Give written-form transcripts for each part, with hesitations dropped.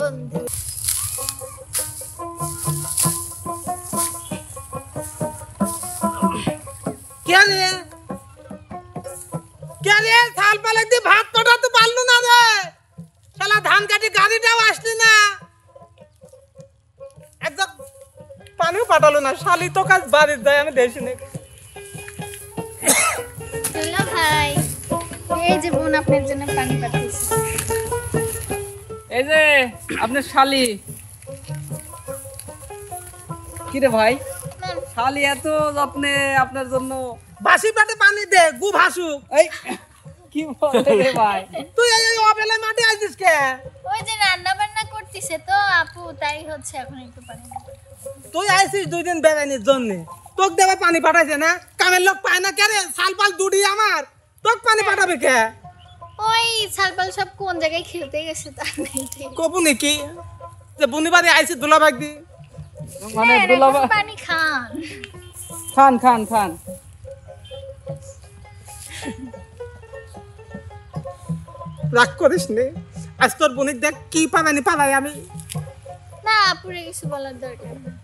বন্ধু। কে রে থাল পালাক দিয়ে ভাত পাঠাতে পারলো না রে, শালা ধান কাটি গাড়িটাও আসলি না, একদম পানিও পাঠালো না, শালি তো কাজ বাড়ির যায় আমি দেশি নেই। দুলা ভাই, এই যে বোন আপনার জন্য পানি পাঠিয়েছে। এই যে আপনার শালি। কি রে ভাই, শালি এত যত্নে আপনার জন্য বাসি পেটে পানি দে, গু ভাসুক। এই কি বলে রে ভাই, তুই এই অবেলায় মাটি আসছিস কে? ওই যে রান্না বান্না করতেছে তো আপু, তাই হচ্ছে এখন একটু পানি দিতে। তুই আইছিস 2 দিন বেড়াইনির জন্য, তোক দেবে পানি পাঠাইছে না, কামের লোক পায় না কে রে, সালপাল দুডি আমার, তোক পানি পাঠাবে কে? ওই সালপাল সব কোন জায়গায় খেলতে গেছে তার নেই। কবু নাকি যে বুনিবারে আইছিস দুলাভাই দি, মানে দুলাবা পানি খান। খান খান খান। রাগ করিস নে, আজ তোর বোনিক দেখ কি পালানি পালাই আমি। না আপুরে কিছু বলার দরকার নেই।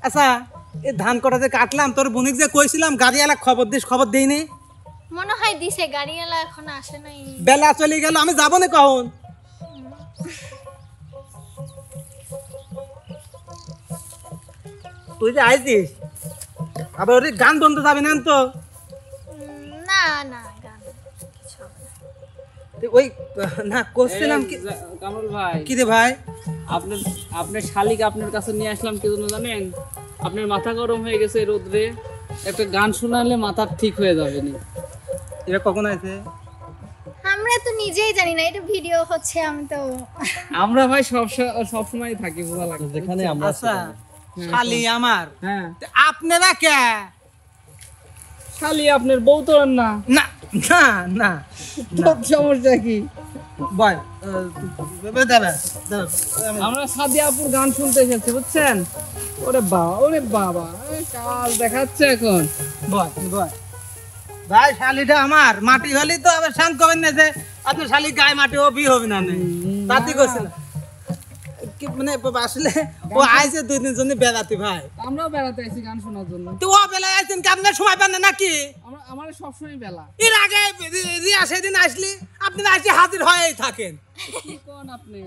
আচ্ছা এই ধান কটা যে কাটলাম, তোর বোনিক যে কইছিলাম গাড়িওয়ালা খবর দিস, খবর দেই নি? মনে হয় দিছে, গাড়িওয়ালা এখন আসে নাই। বেলা চলে গেল, আমি যাবো না কখন? তুই যে আইছিস আবার ওই গান বন্ধ যাবি না তো? না না গান কিছু হবে না। ওই না করছিলাম কি কামরুল ভাই, কি রে ভাই, আপনার আপনার শালিকে আপনার কাছে নিয়ে আসলাম কি জন্য জানেন? আপনার মাথা গরম হয়ে গেছে রোদ্রে, একটা গান শোনালে মাথা ঠিক হয়ে যাবে নি। এটা কখন আছে? আমরা তো নিজেই জানি না, এটা ভিডিও হচ্ছে, আমি তো আমরা ভাই সব সময় থাকি, বোঝা লাগে যেখানে আমরা। আচ্ছা শালি আমার, হ্যাঁ আপনারা কে? শালি আপনার বউ তো না। না না না তোর সমস্যা কি? বল আমরা সাদিয়াপুর গান শুনতে এসেছি বুঝছেন। ওরে বাবা ওরে বাবা, কাজ দেখাচ্ছে এখন। বল বল ভাই, শালিটা আমার মাটি হলি তো আবার শান্ত করবেন না যে আপনার শালি গায়ে মাটি ও বি হবে না, তাতি করছে না মানে আসলে ও আইছে 2 দিনের জন্য বেড়াতে ভাই, আমরাও বেড়াতে আইছি গান শোনার জন্য। তো ও বেলায় আইছেন কি আপনার সময় পান না নাকি? আমার সবসময় বেলা। এর আগে রিয়া সেদিন আসলি আপনি আসে হাজির হয়েই থাকেন, কি কোন আপনি?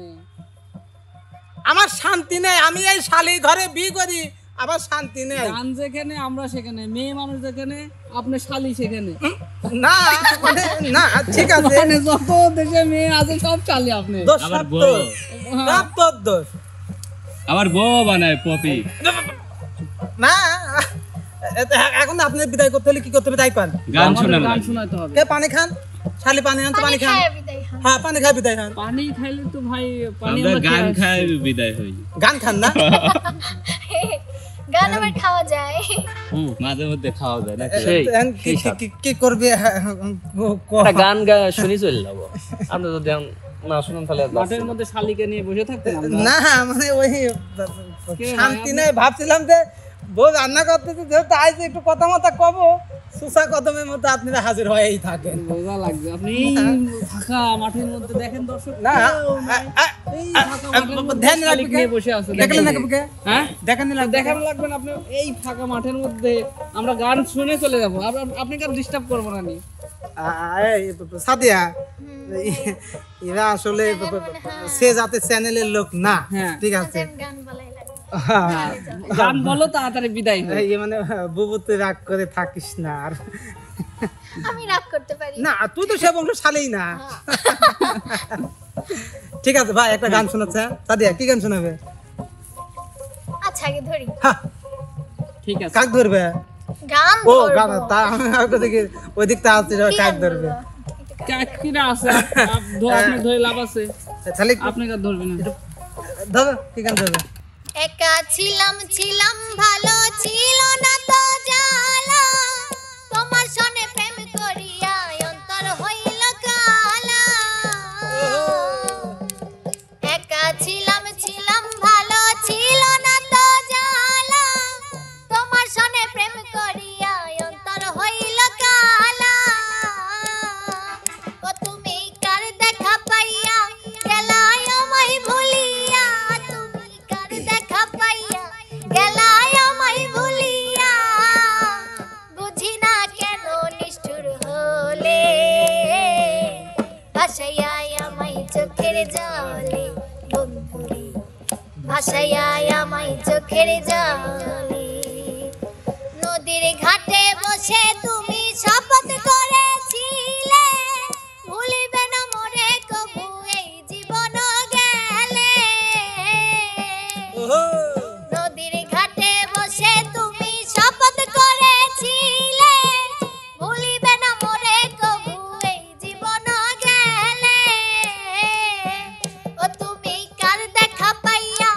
আমার শান্তি নেই, আমি এই শালি ঘরে বি করি আবার শান্তি নেই। গান যেখানে আমরা সেখানে, মেয়ে মানুষ যেখানে আপনি শালি সেখানে। না মানে না ঠিক আছে, মানে যত দেশে মেয়ে আছে সব শালি আপনি। দোষ সব তোর, সব তোর দোষ। আমার বউ বানায় পপি। না এখন আপনি বিদায় করতে হলে কি করতে হবে তাই পান, গান শোনানো গান লাগবে। শোনাতে হবে। কে পানি খান, শালি পানি আনতে পানি খান, খায় বিদায় হন। হ্যাঁ পানি খাই বিদায় খান। পানি খাইলে তো ভাই পানি আমরা আমরা গান খেয়ে খাই আসছি। বিদায় হই। গান খান না? গান আবার খাওয়া যায়। মাঝে মধ্যে খাওয়া যায় না। এখন কি করবে? একটা গান শুনি চলে যাবো। আপনি যদি এখন না শুনুন তাহলে আর মাঠের মধ্যে শালিকে নিয়ে বসে থাকতেন আমরা। না মানে ওই শান্তি নেই, ভাবছিলাম যে বউ রান্না করতেছে যেহেতু আইসে একটু কথা মতো কব, সুসা কদমের মতো আপনারা হাজির হয়েই থাকেন। মজা লাগবে। আপনি এই ফাঁকা মাঠের মধ্যে দেখেন দর্শক, না এই ফাঁকা মাঠের মধ্যে ধ্যান শালিক রাখবে নিয়ে বসে আছে। দেখলেন না কাউকে? হ্যাঁ দেখেন না দেখানো লাগবে না। আপনি এই ফাঁকা মাঠের মধ্যে আমরা গান শুনে চলে যাবো, আপনাকে আর ডিস্টার্ব করবো না। নি সাদিয়া, এরা আসলে সে জাতের চ্যানেলের লোক না, হ্যাঁ। ঠিক আছে? গান বলাই লাগে। গান বলো তাড়াতাড়ি বিদায় হয়। এই মানে বুবু তুই রাগ করে থাকিস না আর। আমি রাগ করতে পারি না তুই তো সে বললো শালেই না। ঠিক আছে ভাই, একটা গান শোনাচ্ছে সাদিয়া, কি গান শোনাবে? আচ্ছা আগে ধরি। হ্যাঁ, ঠিক আছে। কাক ধরবে? গান ও ধরবো। গান, তা আমি আগে দেখি ওই দিকটা আছে কি কাক গান ধরবে। বলবো? কাকিরা আছে, আপনি ধরে লাভ আছে, তাহলে আপনাকে আর ধরবে না। ধরো, কি গান ধরবে? একা ছিলাম ভালো ছিল না তো জ্বালা, তোমার সনে প্রেম করিয়া অন্তর হইল কালা। একা ছিলাম ভালো ছিল না তো জ্বালা, তোমার সনে প্রেম করিয়া অন্তর হইল কালা। ও তুমি কার দেখা পাইয়া গেলায় আমায় ভুলে ভাসাইয়া আমায় চোখের জলে। নদীর ঘাটে বসে তুমি শপথ করেছিলে, ভুলিবে না মোরে কবু এই জীবন গেলে। নদীর ঘাটে বসে তুমি শপথ করেছিলে, ভুলিবে না মোরে কবু এই জীবন গেলে। ও তুমি কার দেখা পাইয়া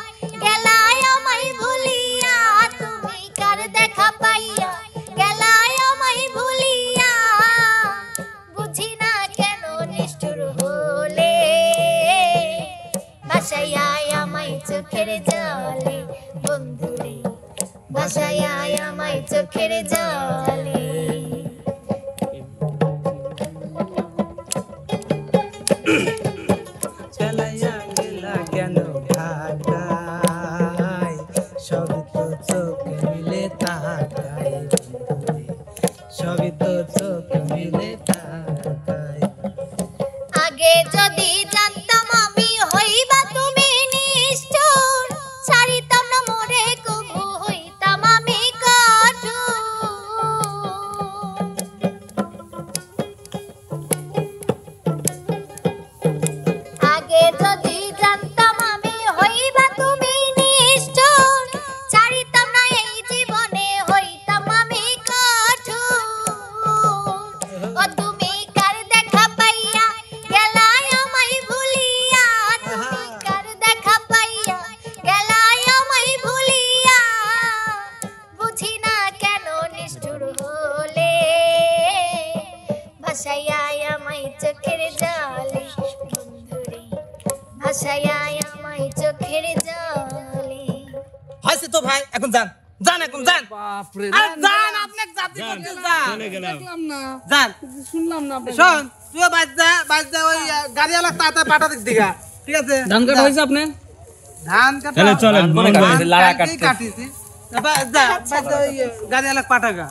গেলায় আমায় ভুলিয়া, তুমি কার দেখা পাইয়া গেলায় আমায় ভুলিয়া। বুঝি না কেন নিষ্ঠুর হলে, ভাসাইয়া আমায় চোখের জলে। বন্ধুরে ভাসাইয়া আমায় চোখের জলে। চালাইয়া গেলা কেন ঢাকায়, সবই তো চোখ মিলে তাকায় বন্ধুরে, সবই তো চোখ মিলে তাকায়। আগে যদি জানতাম আমি হইবা তুমি নিষ্ঠুর, ছাড়িতাম না মোরে কবু হইতাম আমি কঠোর। আগে যদি জানতাম আমি হইবা তুমি নিষ্ঠুর, ছাড়িতাম না এই জীবনে হইতাম আমি কঠোর। ও তুমি কার দেখা পাইয়া গেলায় আমায় ভুলিয়া, তুমি কার দেখা পাইয়া গেলায় আমায় ভুলিয়া। বুঝি না কেন নিষ্ঠুর হলে, ভাসাইয়া আমায় চোখের জলে। বন্ধুরে ভাসাইয়া আমায় চোখের জলে। হয়েছে তো ভাই, এখন যান যান, এখন যান। বাপরে, আরে যান, আপনি জাতি করতে যান, চলে গেলাম। দেখলাম না, যান। শুনলাম না আপনার। শোন, তুইও বাজ যা ওই গাড়িওয়ালা তাড়াতাড়ি পাঠা দিক দিঘা, ঠিক আছে? ধান কাটা হয়েছে আপনার? ধান কাটা তাহলে চলেন, ধান মন কাটা ভাই। হয়েছে, লাড়া কাটিছি। কাটতে। যা বাজ যা ওই গাড়িওয়ালা পাঠাগা।